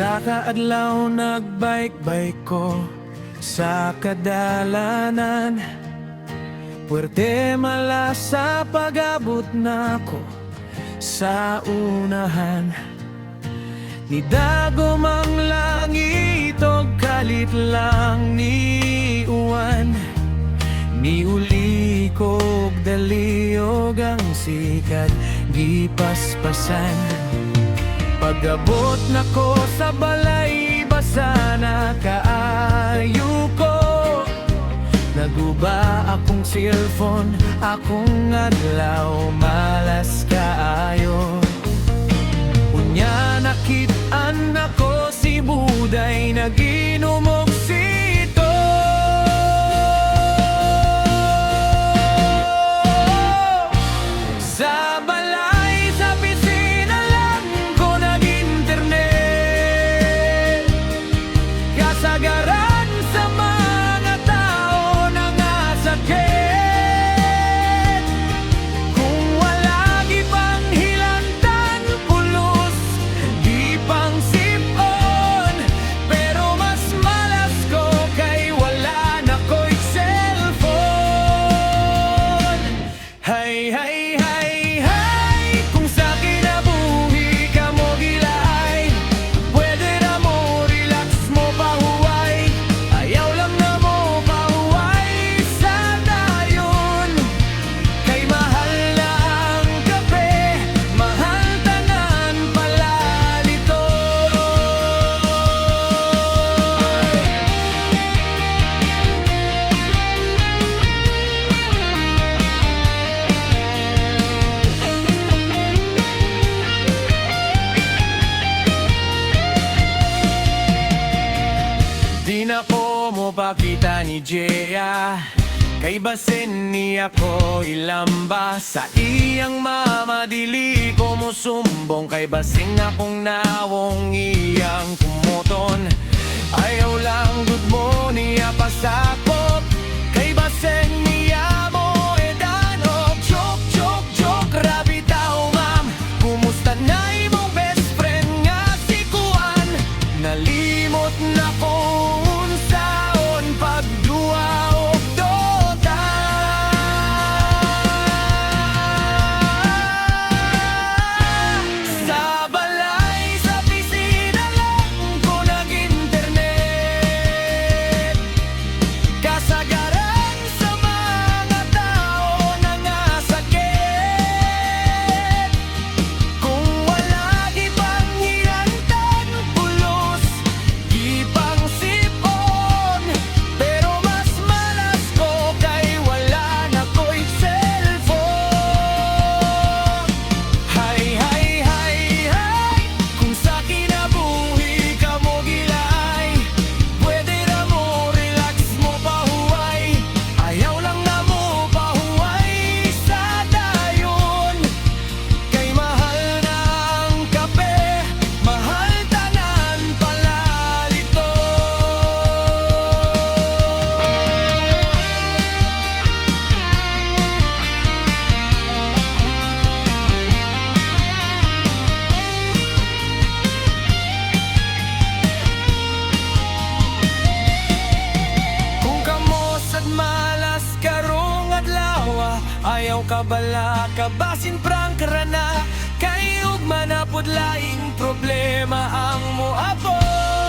Sa kaadlaw nagbike-bike ko sa kadalanan, puwerte mala sa pag-abot nako sa unahan. Ni dagom ang langit og kalit lang ni uwan, ni uli kog daliog ang sikat gipaspasan. Pag-abot nako sa balay, basa na kaayo ko. Naguba akong cellphone, akong adlaw malas kaayo. Unya nakit-an ako si Buday naginom og sito. Sa balay, sa pisina lang ko nag-internet. Kasagaran sa mga tao nangasakit. Kung wala gipang hilantan, pulos gipang sipon. Pero mas malas ko kay wala na ko'y cellphone. Hay, hay, hay, hay, kung sa kinabuhi ka mo gilay, pwede na mo relax mo pahuway. Ayaw lang na mo pahuway sa dayon. Kay mahal na ang kape, mahal tanan palalito. Di na ko mo pakita ni Jea, kay basin niya ko ilamba. Sa iyang mama dili ko mo sumbong, kay basing akong nawong iyang kumuton. Ayaw lang good mo niya pasakop, kay basin niya mo edanog. Joke, joke, joke, rabi tao ma'am. Kumusta na imong best friend nga si Kuan? Nalimot na ko unsaon pagduwa og dota. Sa balay, sa pisina lang ko nag-internet. Kasagaran sa mga tao nangasakit. Kung wala gipang hilantan, pulos gipang sipon. Pero mas malas ko kay wala na ko'y cellphone. Hay, hay, hay, hay, kung sa kinabuhi ka mo gilay, pwede na mo relax mo pahuway. Ayaw lang na mo pahuway sa dayon. Kay mahal na ang kape, mahal tanan palalito. Kung kamosad malas karong adlaw, ayaw ka bala ka basin prangkara na. Kay ug manapod laing problema ang moabot.